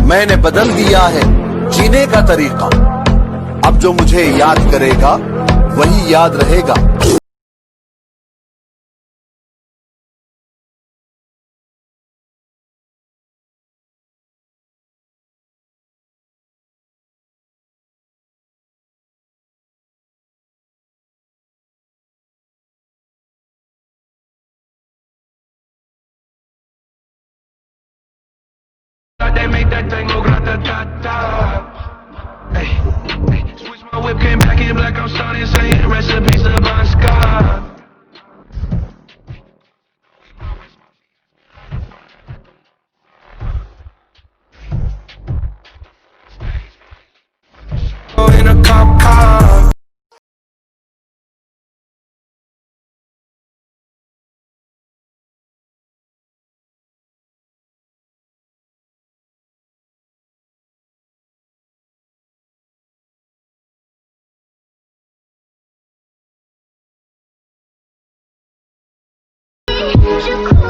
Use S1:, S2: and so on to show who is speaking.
S1: मैंने बदल दिया है जीने का तरीका। अब जो मुझे याद करेगा वही याद रहेगा।
S2: They make that thing go grata-ta-ta. Hey, hey, switch my whip, came back in black, I'm starting saying recipes of Oscar. In a cop car.
S3: You